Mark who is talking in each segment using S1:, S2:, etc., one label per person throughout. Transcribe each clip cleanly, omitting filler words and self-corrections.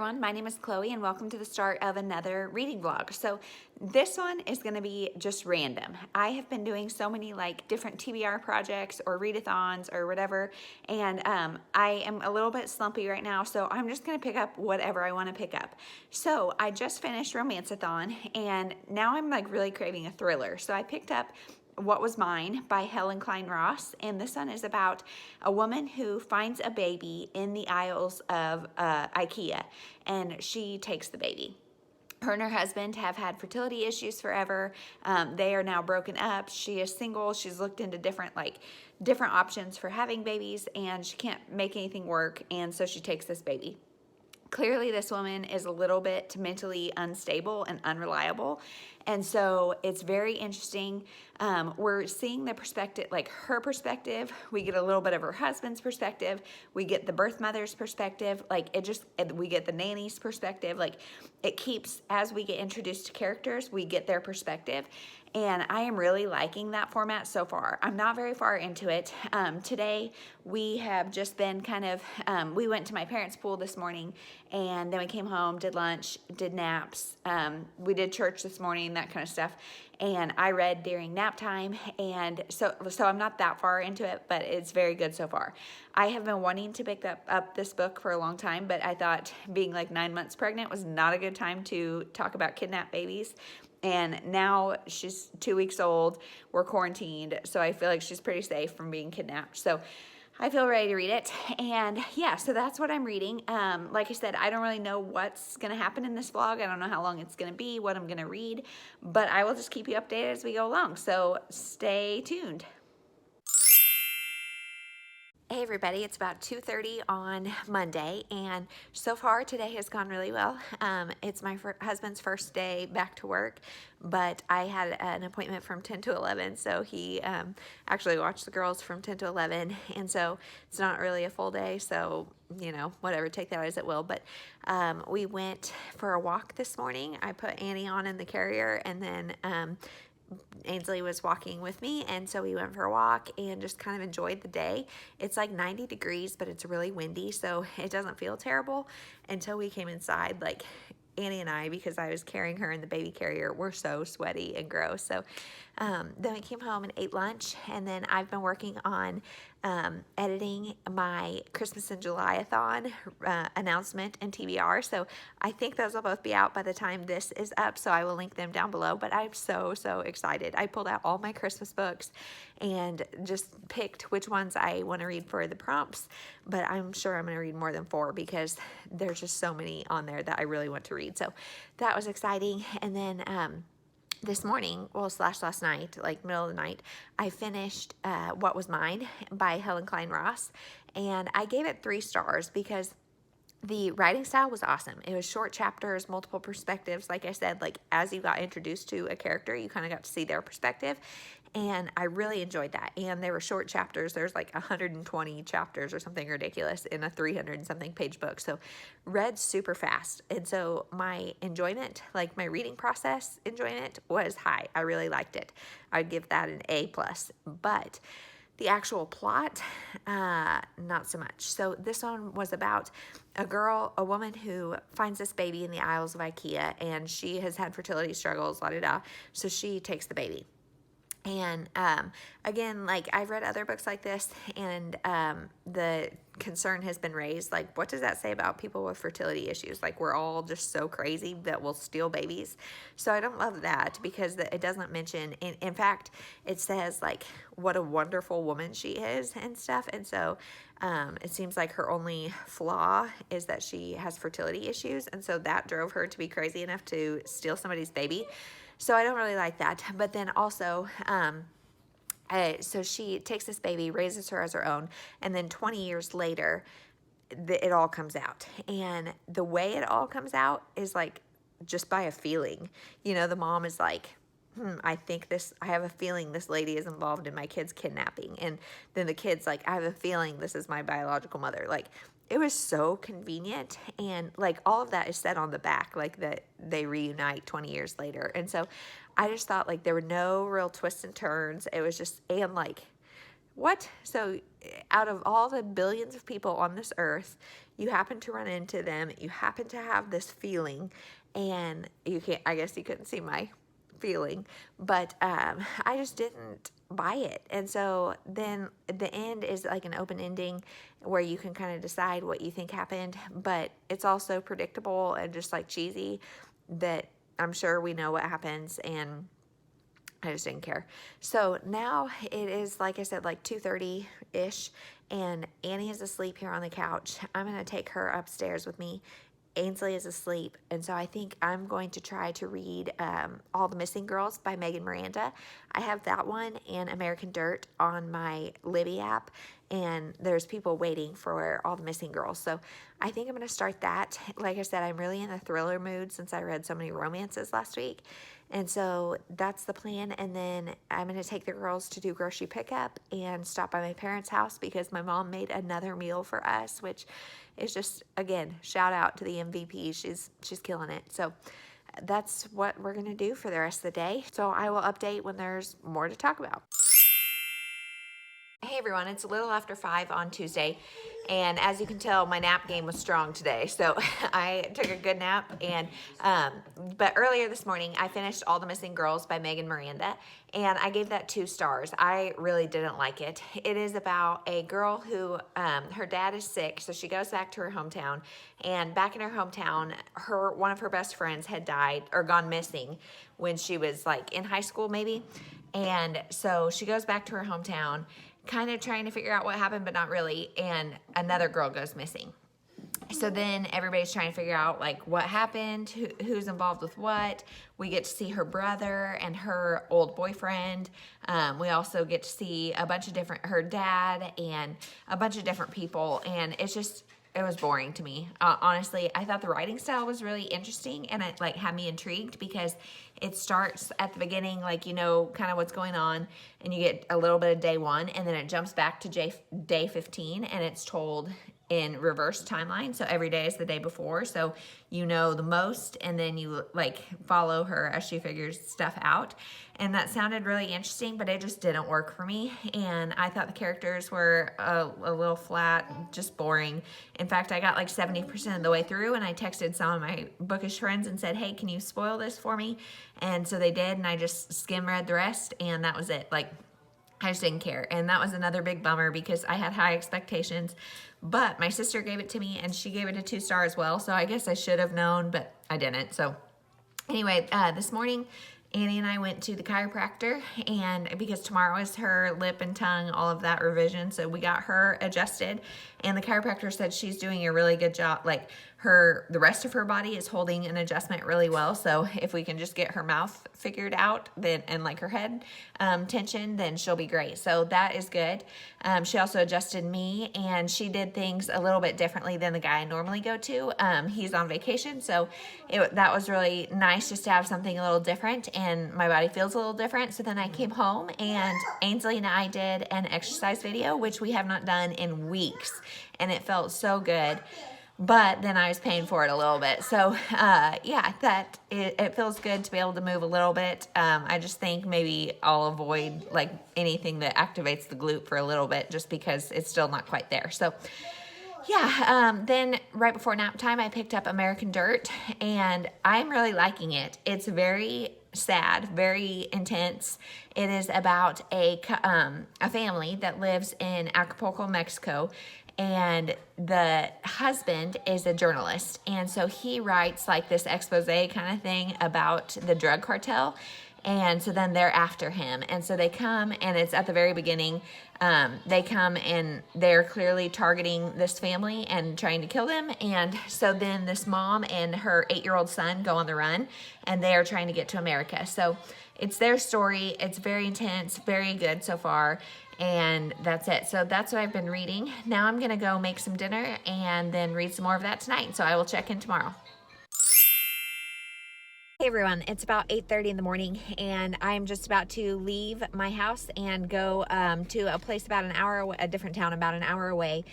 S1: everyone, my name is Chloe and welcome to the start of another reading vlog. So this one is going to be just random. I have been doing so many like different TBR projects or readathons or whatever, and I am a little bit slumpy right now, so I'm just going to pick up whatever I want to pick up. So I just finished Romance-a-thon and now I'm like really craving a thriller. So I picked up What Was Mine by Helen Klein Ross, and this one is about a woman who finds a baby in the aisles of IKEA, and she takes the baby. Her and her husband have had fertility issues forever. They are now broken up. She is single. She's looked into different options for having babies, and she can't make anything work, and so she takes this baby. Clearly, this woman is a little bit mentally unstable and unreliable, and so it's very interesting. We're seeing the perspective, like her perspective. We get a little bit of her husband's perspective. We get the birth mother's perspective. We get the nanny's perspective. Like, it keeps, as we get introduced to characters, we get their perspective. And I am really liking that format so far. I'm not very far into it. Today, we have just been we went to my parents' pool this morning, and then we came home, did lunch, did naps. We did church this morning, that kind of stuff. And I read during nap time, and so I'm not that far into it, but it's very good so far. I have been wanting to pick up this book for a long time, but I thought being like 9 months pregnant was not a good time to talk about kidnapped babies. And now she's 2 weeks old, we're quarantined, so I feel like she's pretty safe from being kidnapped. So I feel ready to read it. And yeah, so that's what I'm reading. Like I said, I don't really know what's gonna happen in this vlog. I don't know how long it's gonna be, what I'm gonna read, but I will just keep you updated as we go along. So stay tuned. Hey everybody, it's about 2:30 on Monday, and so far today has gone really well. It's my husband's first day back to work, but I had an appointment from 10 to 11, so he actually watched the girls from 10 to 11, and so it's not really a full day, so you know, whatever, take that as it will. But we went for a walk this morning. I put Annie on in the carrier, and then Ainsley was walking with me, and so we went for a walk and just kind of enjoyed the day. It's like 90 degrees, but it's really windy, so it doesn't feel terrible until we came inside. Like, Annie and I, because I was carrying her in the baby carrier, we're so sweaty and gross. So then we came home and ate lunch, and then I've been working on editing my Christmas and July-a-thon announcement and TBR. So I think those will both be out by the time this is up, so I will link them down below. But I'm so excited. I pulled out all my Christmas books and just picked which ones I want to read for the prompts, but I'm sure I'm going to read more than 4 because there's just so many on there that I really want to read. So that was exciting. And then this morning, well, last night, like middle of the night, I finished What Was Mine by Helen Klein Ross, and I gave it 3 stars because the writing style was awesome. It was short chapters, multiple perspectives. Like I said, like as you got introduced to a character, you kind of got to see their perspective, and I really enjoyed that. And they were short chapters. There's like 120 chapters or something ridiculous in a 300 and something page book. So read super fast. And so my enjoyment, like my reading process enjoyment, was high. I really liked it. I'd give that an A+. But the actual plot, not so much. So this one was about a woman who finds this baby in the aisles of IKEA, and she has had fertility struggles, so she takes the baby. And again, like I've read other books like this, and the concern has been raised, like, what does that say about people with fertility issues? Like, we're all just so crazy that we'll steal babies. So I don't love that because it doesn't mention, in fact, it says like what a wonderful woman she is and stuff. And so it seems like her only flaw is that she has fertility issues, and so that drove her to be crazy enough to steal somebody's baby. So I don't really like that. But then also, so she takes this baby, raises her as her own, and then 20 years later, it all comes out. And the way it all comes out is like just by a feeling. You know, the mom is like, I have a feeling this lady is involved in my kid's kidnapping. And then the kid's like, I have a feeling this is my biological mother. Like, it was so convenient, and like all of that is said on the back, like that they reunite 20 years later. And so I just thought like there were no real twists and turns. It was just, and like what? So out of all the billions of people on this earth, you happen to run into them, you happen to have this feeling, and you can't, I guess you couldn't see my feeling, but I just didn't buy it. And so then the end is like an open ending where you can kind of decide what you think happened, but it's also predictable and just like cheesy that I'm sure we know what happens, and I just didn't care. So now it is, like I said, like 2:30-ish, and Annie is asleep here on the couch. I'm going to take her upstairs with me. Ainsley is asleep, and so I think I'm going to try to read All the Missing Girls by Megan Miranda. I have that one and American Dirt on my Libby app, and there's people waiting for All the Missing Girls. So I think I'm going to start that. Like I said, I'm really in a thriller mood since I read so many romances last week. And so that's the plan. And then I'm going to take the girls to do grocery pickup and stop by my parents' house because my mom made another meal for us, which is just, again, shout out to the MVP. She's killing it. So that's what we're going to do for the rest of the day. So I will update when there's more to talk about. Hey everyone, it's a little after 5 on Tuesday, and as you can tell, my nap game was strong today, so I took a good nap. And but earlier this morning, I finished All the Missing Girls by Megan Miranda, and I gave that 2 stars. I really didn't like it. It is about a girl who, her dad is sick, so she goes back to her hometown, and back in her hometown, one of her best friends had died or gone missing when she was like in high school maybe, and so she goes back to her hometown, kind of trying to figure out what happened, but not really, and another girl goes missing. So then everybody's trying to figure out like what happened, who's involved with what. We get to see her brother and her old boyfriend. We also get to see a bunch of different, her dad and a bunch of different people, and it was boring to me. Honestly, I thought the writing style was really interesting, and it like had me intrigued because it starts at the beginning, like, you know, kind of what's going on, and you get a little bit of day 1, and then it jumps back to day 15, and it's told in reverse timeline. So every day is the day before. So you know the most, and then you like follow her as she figures stuff out. And that sounded really interesting, but it just didn't work for me. And I thought the characters were a little flat, just boring. In fact, I got like 70% of the way through, and I texted some of my bookish friends and said, hey, can you spoil this for me? And so they did, and I just skim read the rest, and that was it. Like, I just didn't care. And that was another big bummer because I had high expectations, but my sister gave it to me and she gave it a 2 star as well. So I guess I should have known, but I didn't. So anyway, this morning, Annie and I went to the chiropractor, and because tomorrow is her lip and tongue, all of that revision. So we got her adjusted, and the chiropractor said she's doing a really good job. Like the rest of her body is holding an adjustment really well. So if we can just get her mouth figured out, then, and like her head tension, then she'll be great. So that is good. She also adjusted me, and she did things a little bit differently than the guy I normally go to. He's on vacation, so that was really nice just to have something a little different, and my body feels a little different. So then I came home, and Ainsley and I did an exercise video, which we have not done in weeks, and it felt so good. But then I was paying for it a little bit. So, yeah, it feels good to be able to move a little bit. I just think maybe I'll avoid like anything that activates the glute for a little bit, just because it's still not quite there. So, yeah, then right before nap time, I picked up American Dirt, and I'm really liking it. It's very sad, very intense. It is about a family that lives in Acapulco, Mexico, and the husband is a journalist, and so he writes like this expose kind of thing about the drug cartel, and so then they're after him, and so they come, and it's at the very beginning. They come and they're clearly targeting this family and trying to kill them, and so then this mom and her 8-year-old son go on the run, and they are trying to get to America. So it's their story. It's very intense, very good so far. And that's it. So that's what I've been reading. Now I'm going to go make some dinner and then read some more of that tonight. So I will check in tomorrow. Hey everyone, it's about 8:30 in the morning and I'm just about to leave my house and go to a place about an hour away, a different town about an hour away.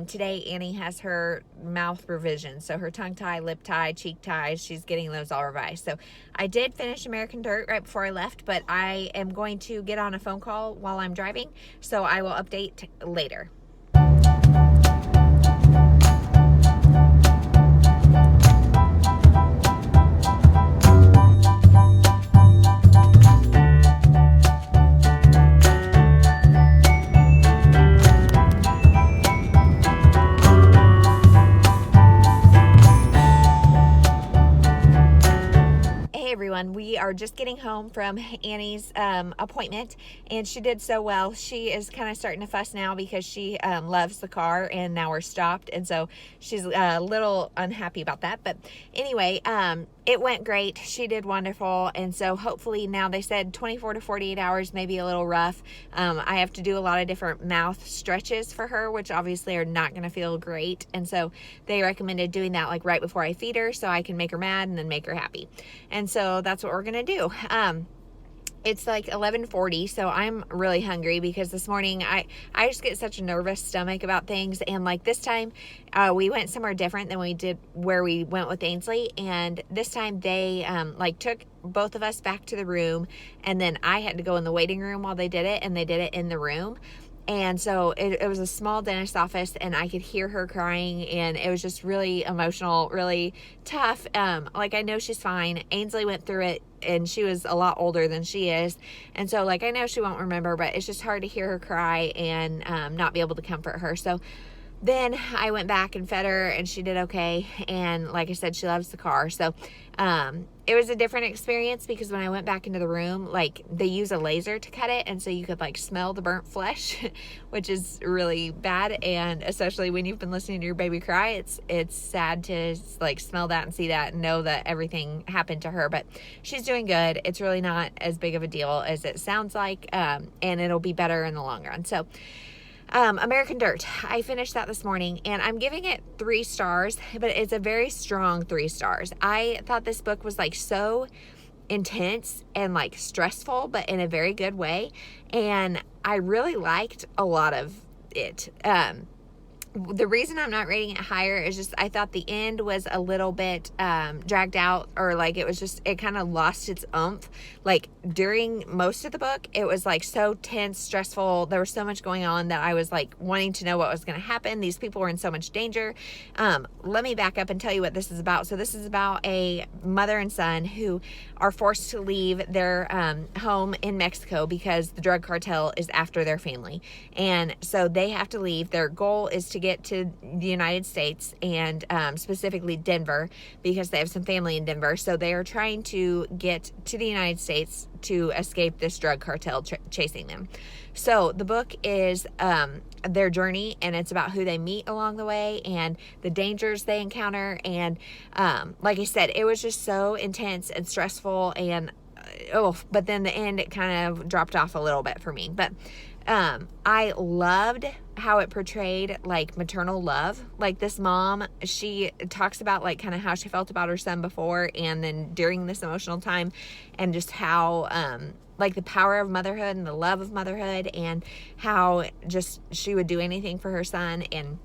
S1: Today Annie has her mouth revision, so her tongue tie, lip tie, cheek ties, she's getting those all revised. So I did finish American Dirt right before I left, but I am going to get on a phone call while I'm driving, so I will update later. Hey everyone, we are just getting home from Annie's appointment, and she did so well. She is kind of starting to fuss now because she loves the car and now we're stopped, and so she's a little unhappy about that. But anyway, it went great. She did wonderful, and so hopefully now they said 24 to 48 hours, maybe a little rough. I have to do a lot of different mouth stretches for her, which obviously are not going to feel great, and so they recommended doing that like right before I feed her so I can make her mad and then make her happy. And so that's what we're gonna do. It's like 11:40, so I'm really hungry because this morning I just get such a nervous stomach about things, and like this time we went somewhere different than we did where we went with Ainsley, and this time they like took both of us back to the room, and then I had to go in the waiting room while they did it, and they did it in the room. And so it was a small dentist office, and I could hear her crying, and it was just really emotional, really tough. Like, I know she's fine. Ainsley went through it, and she was a lot older than she is. And so, like, I know she won't remember, but it's just hard to hear her cry and not be able to comfort her. So then I went back and fed her, and she did okay. And like I said, she loves the car. So it was a different experience because when I went back into the room, like, they use a laser to cut it, and so you could like smell the burnt flesh, which is really bad. And especially when you've been listening to your baby cry, it's sad to like smell that and see that and know that everything happened to her. But she's doing good. It's really not as big of a deal as it sounds like, and it'll be better in the long run. So American Dirt, I finished that this morning, and I'm giving it 3 stars, but it's a very strong 3 stars. I thought this book was like so intense and like stressful, but in a very good way, and I really liked a lot of it. The reason I'm not rating it higher is just I thought the end was a little bit dragged out, or like it kind of lost its oomph. Like during most of the book, it was like so tense, stressful. There was so much going on that I was like wanting to know what was going to happen. These people were in so much danger. Let me back up and tell you what this is about. So this is about a mother and son who are forced to leave their home in Mexico because the drug cartel is after their family. And so they have to leave. Their goal is to get to the United States, and specifically Denver, because they have some family in Denver. So they are trying to get to the United States to escape this drug cartel chasing them. So the book is their journey, and it's about who they meet along the way and the dangers they encounter. And like I said, it was just so intense and stressful, and but then the end, it kind of dropped off a little bit for me. But I loved how it portrayed like maternal love. Like this mom, she talks about like kind of how she felt about her son before and then during this emotional time, and just how like the power of motherhood and the love of motherhood, and how just she would do anything for her son. And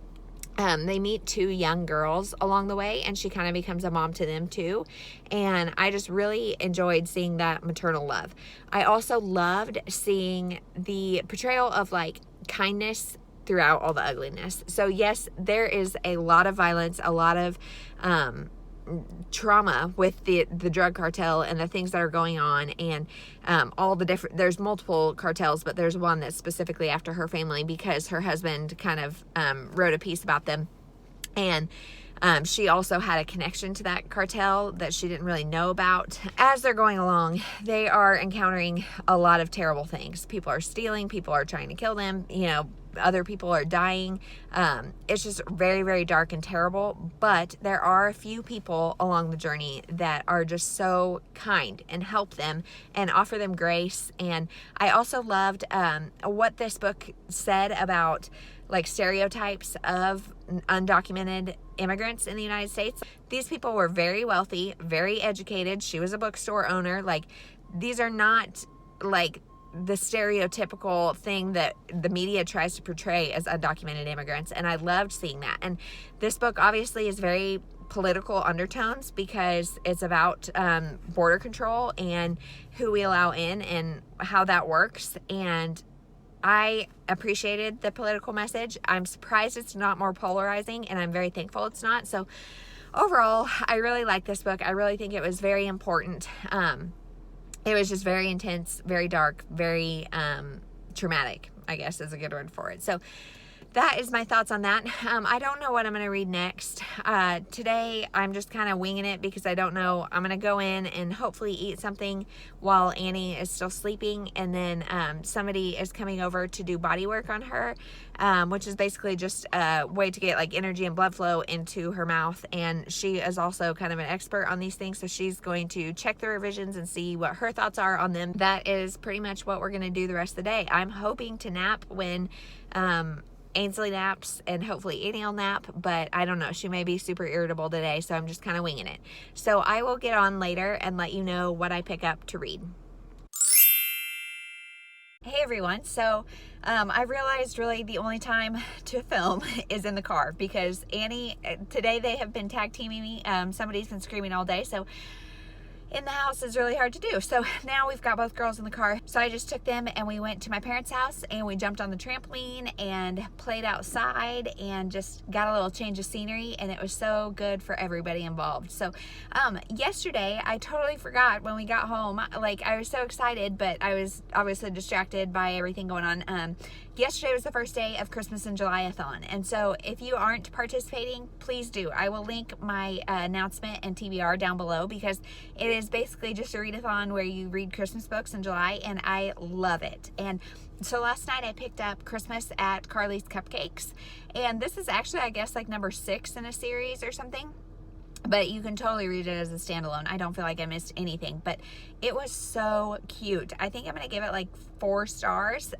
S1: they meet 2 young girls along the way, and she kind of becomes a mom to them too. And I just really enjoyed seeing that maternal love. I also loved seeing the portrayal of like kindness throughout all the ugliness. So yes, there is a lot of violence, a lot of trauma with the drug cartel and the things that are going on, and all the different, there's multiple cartels, but there's one that's specifically after her family because her husband kind of wrote a piece about them. And she also had a connection to that cartel that she didn't really know about. As they're going along, they are encountering a lot of terrible things. People are stealing, people are trying to kill them, you know, other people are dying. It's just very, very dark and terrible, but there are a few people along the journey that are just so kind and help them and offer them grace. And I also loved what this book said about like stereotypes of undocumented immigrants in the United States. These people were very wealthy, very educated. She was a bookstore owner. Like, these are not like the stereotypical thing that the media tries to portray as undocumented immigrants. And I loved seeing that. And this book obviously is very political undertones because it's about border control and who we allow in and how that works. And I appreciated the political message. I'm surprised it's not more polarizing, and I'm very thankful it's not. So overall, I really like this book. I really think it was very important. It was just very intense, very dark, very traumatic, I guess is a good word for it. So that is my thoughts on that. I don't know what I'm going to read next. Today, I'm just kind of winging it because I don't know. I'm going to go in and hopefully eat something while Annie is still sleeping. And then somebody is coming over to do body work on her, which is basically just a way to get like energy and blood flow into her mouth. And she is also kind of an expert on these things. So she's going to check the revisions and see what her thoughts are on them. That is pretty much what we're going to do the rest of the day. I'm hoping to nap when Ainsley naps, and hopefully Annie will nap, but I don't know. She may be super irritable today, so I'm just kind of winging it. So I will get on later and let you know what I pick up to read. Hey everyone, so I realized really the only time to film is in the car because Annie, today they have been tag teaming me. Somebody's been screaming all day, so in the house is really hard to do. So now we've got both girls in the car. So I just took them and we went to my parents' house and we jumped on the trampoline and played outside and just got a little change of scenery, and it was so good for everybody involved. So yesterday I totally forgot when we got home. Like, I was so excited, but I was obviously distracted by everything going on. Yesterday was the first day of Christmas and JULY-ATHON, and so if you aren't participating, please do. I will link my announcement and TBR down below because it is basically just a readathon where you read Christmas books in July, and I love it. And so last night I picked up Christmas at Carly's Cupcakes, and this is actually, I guess, like number 6 in a series or something. But you can totally read it as a standalone. I don't feel like I missed anything, but it was so cute. I think I'm going to give it like 4 stars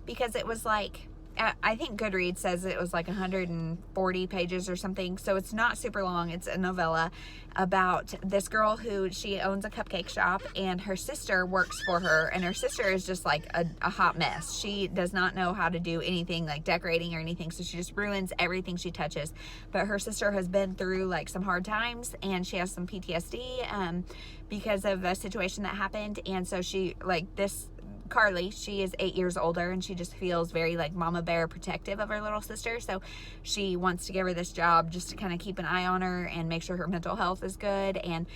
S1: because it was like, I think Goodreads says it was like 140 pages or something. So it's not super long. It's a novella about this girl who she owns a cupcake shop, and her sister works for her, and her sister is just like a hot mess. She does not know how to do anything like decorating or anything, so she just ruins everything she touches. But her sister has been through like some hard times, and she has some PTSD because of a situation that happened. And so she, like, this Carly, she is 8 years older, and she just feels very like mama bear protective of her little sister. So she wants to give her this job just to kind of keep an eye on her and make sure her mental health is good. And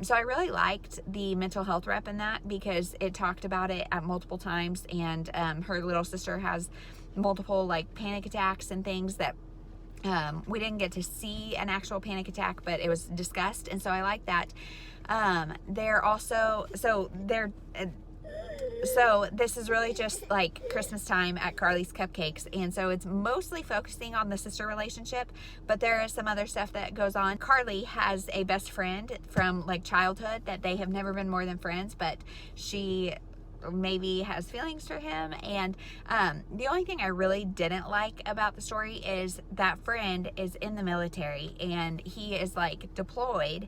S1: so I really liked the mental health rep in that because it talked about it at multiple times. And her little sister has multiple like panic attacks and things that we didn't get to see an actual panic attack, but it was discussed. And so I like that. So this is really just like Christmas time at Carly's Cupcakes, and so it's mostly focusing on the sister relationship, but there is some other stuff that goes on. Carly has a best friend from like childhood that they have never been more than friends, but she maybe has feelings for him. And the only thing I really didn't like about the story is that friend is in the military, and he is like deployed,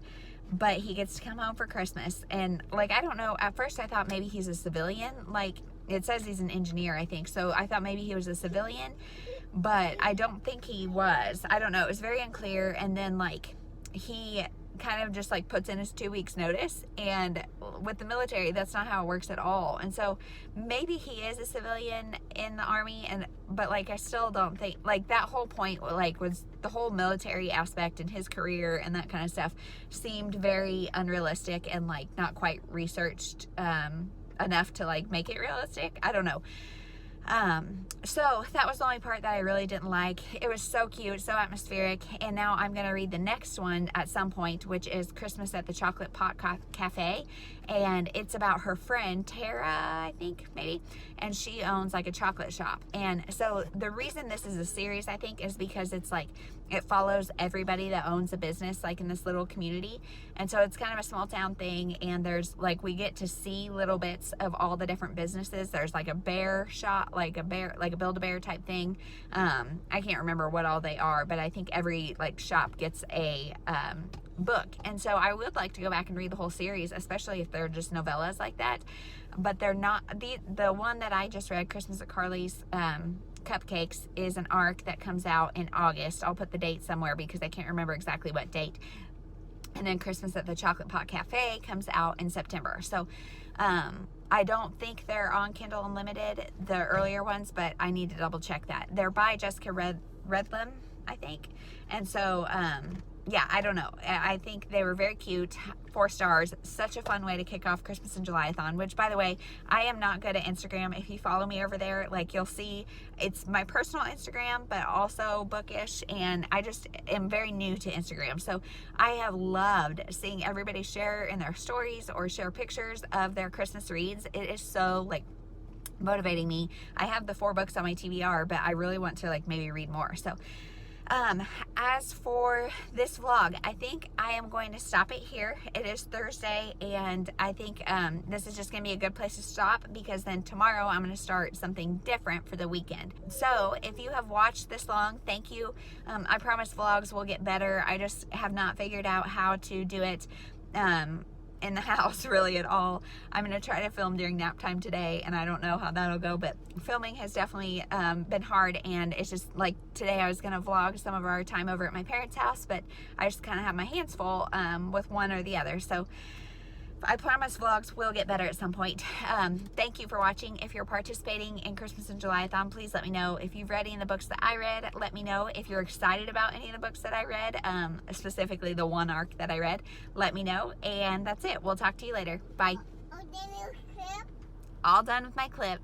S1: but he gets to come home for Christmas. And like, I don't know, at first I thought maybe he's a civilian. Like, it says he's an engineer, I think, so I thought maybe he was a civilian, but I don't think he was. I don't know, it was very unclear. And then like, he kind of just like puts in his 2 weeks notice, and with the military that's not how it works at all. And so maybe he is a civilian in the army, but like I still don't think, like, that whole point like was the whole military aspect in his career and that kind of stuff seemed very unrealistic and like not quite researched enough to like make it realistic. I don't know. So that was the only part that I really didn't like. It was so cute, so atmospheric. And now I'm going to read the next one at some point, which is Christmas at the Chocolate Pot Cafe. And it's about her friend, Tara, I think, maybe. And she owns like a chocolate shop. And so the reason this is a series, I think, is because it's like, it follows everybody that owns a business like in this little community. And so it's kind of a small town thing, and there's like, we get to see little bits of all the different businesses. There's like a bear shop, like a bear, like a Build-A-Bear type thing. I can't remember what all they are, but I think every like shop gets a book, and so I would like to go back and read the whole series, especially if they're just novellas like that. But they're not. The one that I just read, Christmas at Carly's Cupcakes, is an arc that comes out in August. I'll put the date somewhere because I can't remember exactly what date. And then Christmas at the Chocolate Pot Cafe comes out in September. So I don't think they're on Kindle Unlimited, the earlier ones, but I need to double check that. They're by Jessica Redlam, I think. And so yeah, I don't know. I think they were very cute. 4 stars. Such a fun way to kick off Christmas and JULY-ATHON, which, by the way, I am not good at Instagram. If you follow me over there, like, you'll see it's my personal Instagram, but also bookish, and I just am very new to Instagram. So I have loved seeing everybody share in their stories or share pictures of their Christmas reads. It is so, like, motivating me. I have the 4 books on my TBR, but I really want to, like, maybe read more. So as for this vlog, I think I am going to stop it here. It is Thursday, and I think this is just going to be a good place to stop, because then tomorrow I'm going to start something different for the weekend. So if you have watched this long, thank you. I promise vlogs will get better. I just have not figured out how to do it in the house really at all. I'm going to try to film during nap time today, and I don't know how that'll go, but filming has definitely been hard, and it's just like today I was going to vlog some of our time over at my parents' house, but I just kind of have my hands full with one or the other. So I promise vlogs will get better at some point. Thank you for watching. If you're participating in Christmas and JULY-ATHON, please let me know. If you've read any of the books that I read, let me know. If you're excited about any of the books that I read, specifically the one arc that I read, let me know. And that's it. We'll talk to you later. Bye. All done with my clip.